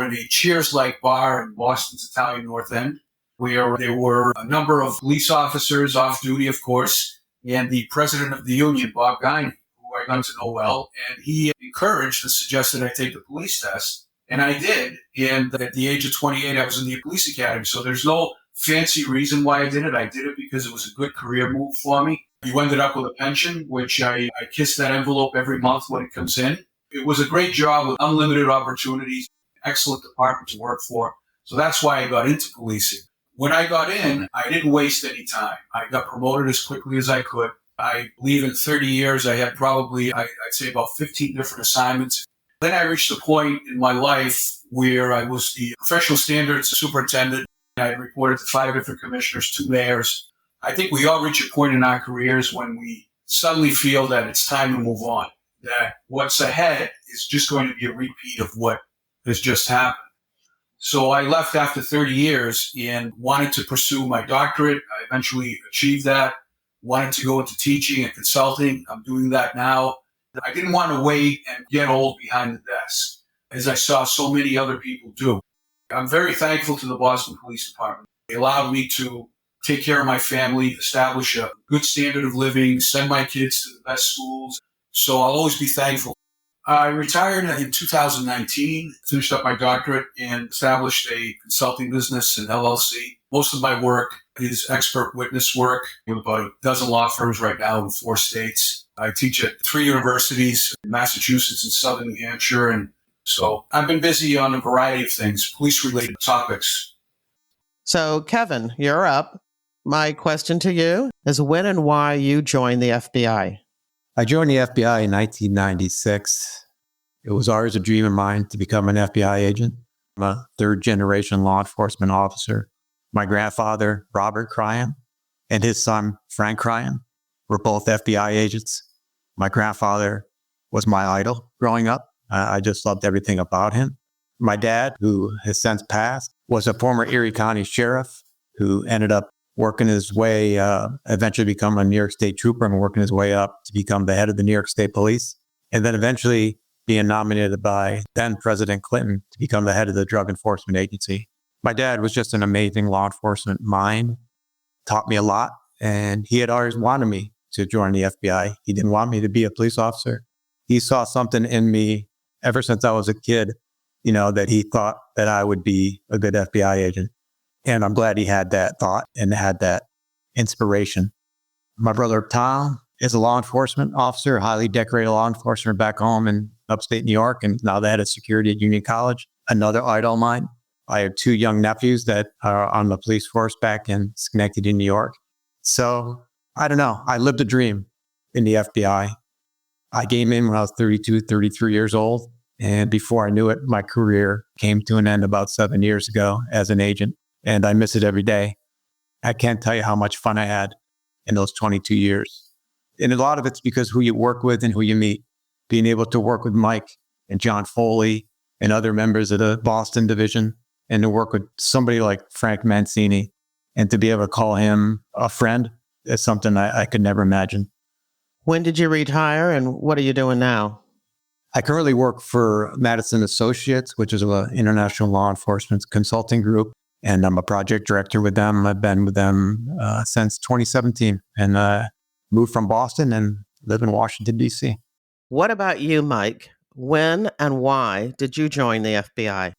in a Cheers-like bar in Boston's Italian North End, where there were a number of police officers off duty, of course, and the president of the union, Bob Guiney, who I got to know well, and he encouraged and suggested I take the police test. And I did. And at the age of 28, I was in the police academy. So there's no fancy reason why I did it. I did it because it was a good career move for me. You ended up with a pension, which I kiss that envelope every month when it comes in. It was a great job with unlimited opportunities, excellent department to work for. So that's why I got into policing. When I got in, I didn't waste any time. I got promoted as quickly as I could. I believe in 30 years, I had probably, I'd say about 15 different assignments. Then I reached a point in my life where I was the professional standards superintendent. I reported to 5 different commissioners, 2 mayors. I think we all reach a point in our careers when we suddenly feel that it's time to move on, that what's ahead is just going to be a repeat of what has just happened. So I left after 30 years and wanted to pursue my doctorate. I eventually achieved that, wanted to go into teaching and consulting. I'm doing that now. I didn't want to wait and get old behind the desk, as I saw so many other people do. I'm very thankful to the Boston Police Department. They allowed me to take care of my family, establish a good standard of living, send my kids to the best schools. So I'll always be thankful. I retired in 2019, finished up my doctorate, and established a consulting business in LLC. Most of my work is expert witness work with about a dozen law firms right now in 4 states. I teach at 3 universities in Massachusetts and Southern New Hampshire. And so I've been busy on a variety of things, police-related topics. So, Kevin, you're up. My question to you is when and why you joined the FBI? I joined the FBI in 1996. It was always a dream of mine to become an FBI agent. I'm a 3rd-generation law enforcement officer. My grandfather, Robert Cryan, and his son, Frank Cryan, were both FBI agents. My grandfather was my idol growing up. I just loved everything about him. My dad, who has since passed, was a former Erie County sheriff who ended up working his way, eventually become a New York State trooper and working his way up to become the head of the New York State Police. And then eventually being nominated by then President Clinton to become the head of the Drug Enforcement Agency. My dad was just an amazing law enforcement mind, taught me a lot, and he had always wanted me to join the FBI. He didn't want me to be a police officer. He saw something in me ever since I was a kid, that he thought that I would be a good FBI agent. And I'm glad he had that thought and had that inspiration. My brother Tom is a law enforcement officer, highly decorated law enforcement back home in upstate New York, and now the head of security at Union College, another idol of mine. I have 2 young nephews that are on the police force back in Schenectady, New York. So I don't know. I lived a dream in the FBI. I came in when I was 32, 33 years old. And before I knew it, my career came to an end about 7 years ago as an agent. And I miss it every day. I can't tell you how much fun I had in those 22 years. And a lot of it's because who you work with and who you meet. Being able to work with Mike and John Foley and other members of the Boston division, and to work with somebody like Frank Mancini, and to be able to call him a friend is something I could never imagine. When did you retire and what are you doing now? I currently work for Madison Associates, which is an international law enforcement consulting group, and I'm a project director with them. I've been with them since 2017, and moved from Boston and live in Washington, D.C. What about you, Mike? When and why did you join the FBI?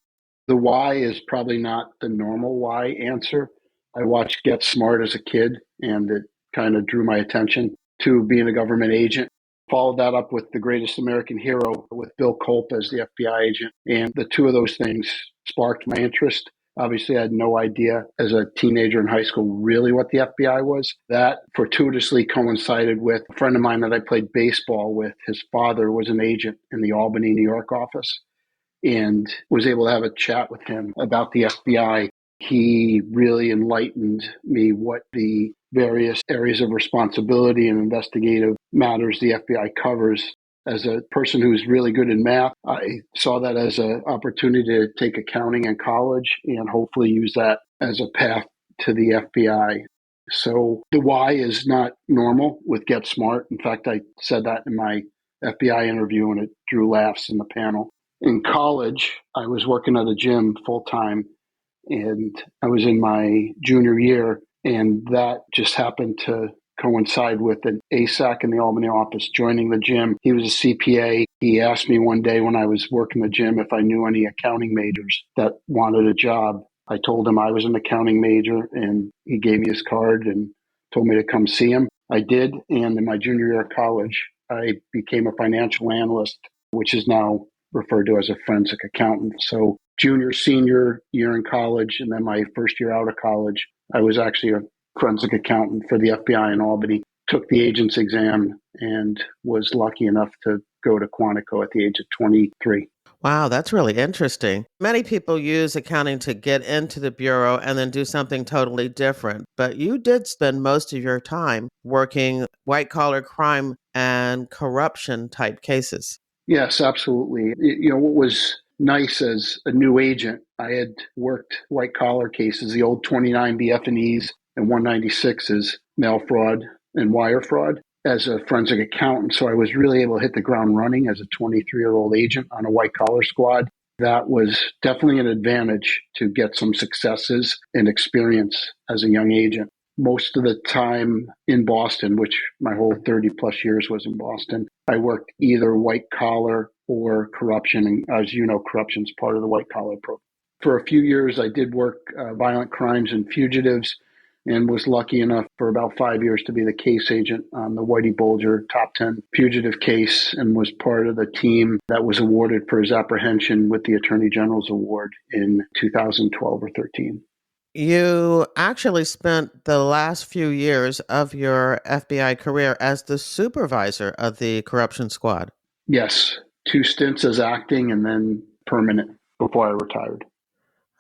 The why is probably not the normal why answer. I watched Get Smart as a kid, and it kind of drew my attention to being a government agent. Followed that up with The Greatest American Hero with Bill Culp as the FBI agent. And the two of those things sparked my interest. Obviously, I had no idea as a teenager in high school really what the FBI was. That fortuitously coincided with a friend of mine that I played baseball with. His father was an agent in the Albany, New York office, and was able to have a chat with him about the FBI. He really enlightened me what the various areas of responsibility and investigative matters the FBI covers. As a person who's really good in math, I saw that as an opportunity to take accounting in college and hopefully use that as a path to the FBI. So the why is not normal with Get Smart. In fact, I said that in my FBI interview and it drew laughs in the panel. In college, I was working at a gym full time, and I was in my junior year, and that just happened to coincide with an ASAC in the Albany office joining the gym. He was a CPA. He asked me one day when I was working the gym if I knew any accounting majors that wanted a job. I told him I was an accounting major, and he gave me his card and told me to come see him. I did, and in my junior year of college, I became a financial analyst, which is now referred to as a forensic accountant. So junior, senior year in college, and then my first year out of college, I was actually a forensic accountant for the FBI in Albany, took the agent's exam, and was lucky enough to go to Quantico at the age of 23. Wow, that's really interesting. Many people use accounting to get into the Bureau and then do something totally different. But you did spend most of your time working white-collar crime and corruption type cases. Yes, absolutely. What was nice as a new agent, I had worked white-collar cases, the old 29 BF&Es and 196s, mail fraud and wire fraud, as a forensic accountant. So I was really able to hit the ground running as a 23-year-old agent on a white-collar squad. That was definitely an advantage to get some successes and experience as a young agent. Most of the time in Boston, which my whole 30 plus years was in Boston, I worked either white collar or corruption. And as you know, corruption is part of the white collar program. For a few years, I did work violent crimes and fugitives, and was lucky enough for about 5 years to be the case agent on the Whitey Bulger top 10 fugitive case, and was part of the team that was awarded for his apprehension with the Attorney General's Award in 2012 or 13. You actually spent the last few years of your FBI career as the supervisor of the corruption squad. Yes, 2 stints as acting and then permanent before I retired.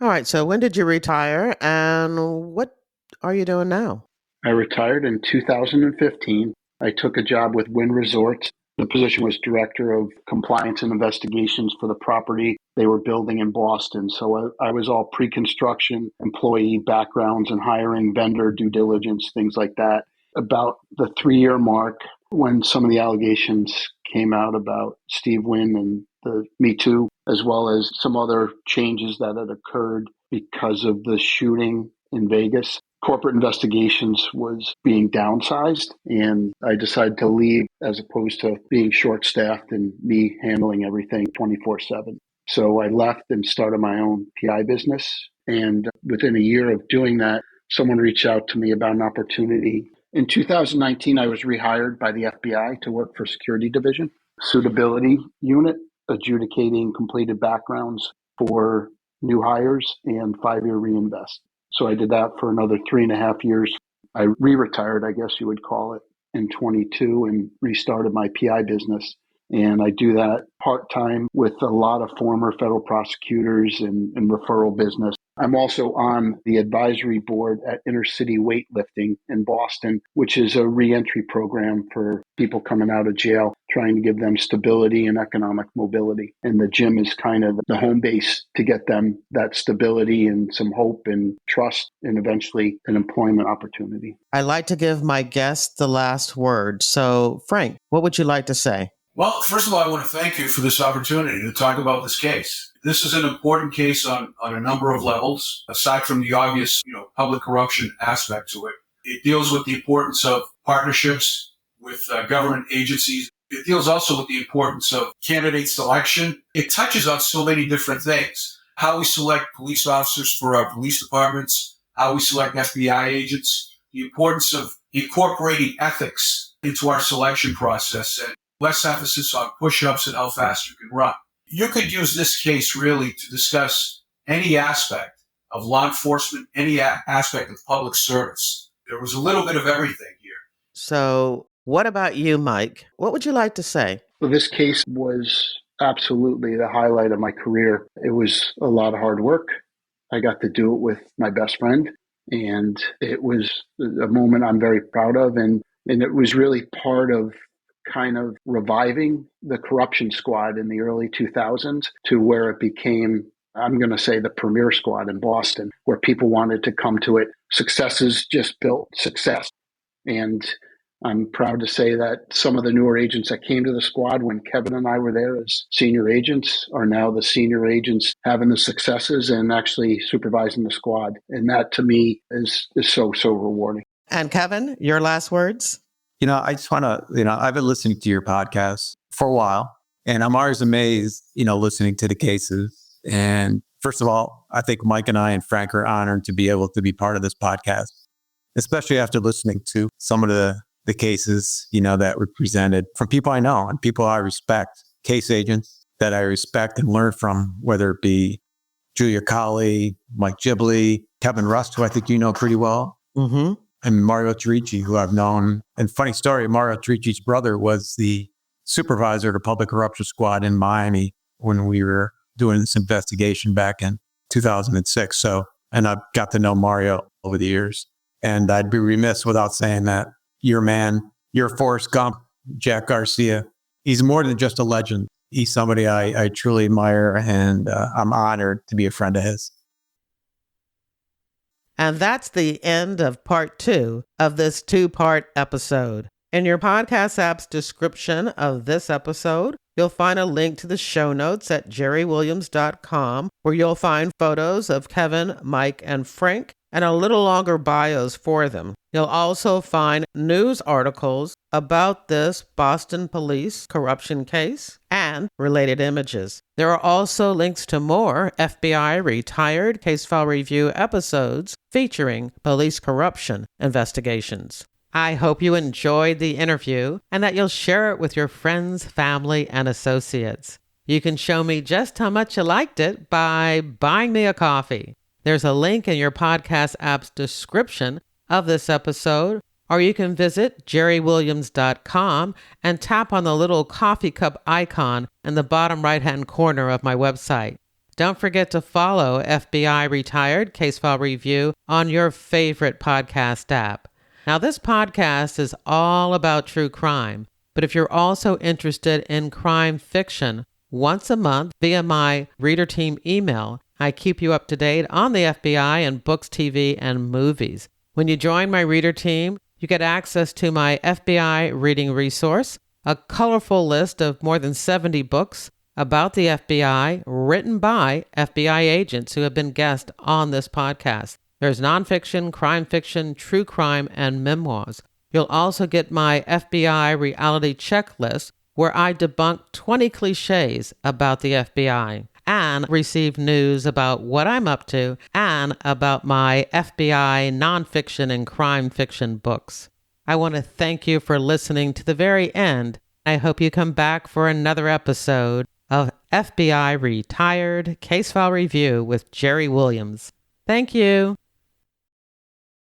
All right, so when did you retire and what are you doing now? I retired in 2015. I took a job with Wynn Resorts. The position was Director of Compliance and Investigations for the property they were building in Boston. So I was all pre-construction, employee backgrounds and hiring, vendor due diligence, things like that. About the 3-year mark, when some of the allegations came out about Steve Wynn and the Me Too, as well as some other changes that had occurred because of the shooting in Vegas. Corporate investigations was being downsized, and I decided to leave as opposed to being short-staffed and me handling everything 24/7. So I left and started my own PI business. And within a year of doing that, someone reached out to me about an opportunity. In 2019, I was rehired by the FBI to work for Security Division, Suitability Unit, adjudicating completed backgrounds for new hires and 5-year reinvest. So I did that for another 3.5 years. I re-retired, I guess you would call it, in 22 and restarted my PI business. And I do that part-time with a lot of former federal prosecutors and referral business. I'm also on the advisory board at Inner City Weightlifting in Boston, which is a reentry program for people coming out of jail, trying to give them stability and economic mobility. And the gym is kind of the home base to get them that stability and some hope and trust and eventually an employment opportunity. I like to give my guests the last word. So, Frank, what would you like to say? Well, first of all, I want to thank you for this opportunity to talk about this case. This is an important case on a number of levels, aside from the obvious, public corruption aspect to it. It deals with the importance of partnerships with government agencies. It deals also with the importance of candidate selection. It touches on so many different things. How we select police officers for our police departments, how we select FBI agents, the importance of incorporating ethics into our selection process, and less emphasis on push-ups and how fast you can run. You could use this case really to discuss any aspect of law enforcement, any aspect of public service. There was a little bit of everything here. So what about you, Mike? What would you like to say? Well, this case was absolutely the highlight of my career. It was a lot of hard work. I got to do it with my best friend, and it was a moment I'm very proud of, and it was really part of kind of reviving the corruption squad in the early 2000s to where it became, I'm going to say, the premier squad in Boston, where people wanted to come to it. Successes just built success. And I'm proud to say that some of the newer agents that came to the squad when Kevin and I were there as senior agents are now the senior agents having the successes and actually supervising the squad. And that to me is so rewarding. And Kevin, your last words? I just want to, I've been listening to your podcast for a while, and I'm always amazed, listening to the cases. And first of all, I think Mike and I and Frank are honored to be able to be part of this podcast, especially after listening to some of the cases, that were presented from people I know and people I respect, case agents that I respect and learn from, whether it be Julia Colley, Mike Ghibli, Kevin Rust, who I think you know pretty well. Mm-hmm. And Mario Tirici, who I've known. And funny story, Mario Tirici's brother was the supervisor of the public corruption squad in Miami when we were doing this investigation back in 2006. So, and I've got to know Mario over the years. And I'd be remiss without saying that your man, your Forrest Gump, Jack Garcia, he's more than just a legend. He's somebody I truly admire, and I'm honored to be a friend of his. And that's the end of part 2 of this 2-part episode. In your podcast app's description of this episode, you'll find a link to the show notes at jerrywilliams.com, where you'll find photos of Kevin, Mike, and Frank, and a little longer bios for them. You'll also find news articles about this Boston police corruption case and related images. There are also links to more FBI retired case file review episodes featuring police corruption investigations. I hope you enjoyed the interview and that you'll share it with your friends, family, and associates. You can show me just how much you liked it by buying me a coffee. There's a link in your podcast app's description of this episode, or you can visit jerrywilliams.com and tap on the little coffee cup icon in the bottom right-hand corner of my website. Don't forget to follow FBI Retired Case File Review on your favorite podcast app. Now, this podcast is all about true crime, but if you're also interested in crime fiction, once a month via my reader team email, I keep you up to date on the FBI and books, TV, and movies. When you join my reader team, you get access to my FBI reading resource, a colorful list of more than 70 books, about the FBI written by FBI agents who have been guests on this podcast. There's nonfiction, crime fiction, true crime, and memoirs. You'll also get my FBI reality checklist where I debunk 20 cliches about the FBI and receive news about what I'm up to and about my FBI nonfiction and crime fiction books. I want to thank you for listening to the very end. I hope you come back for another episode of FBI Retired Case File Review with Gerry Williams. Thank you.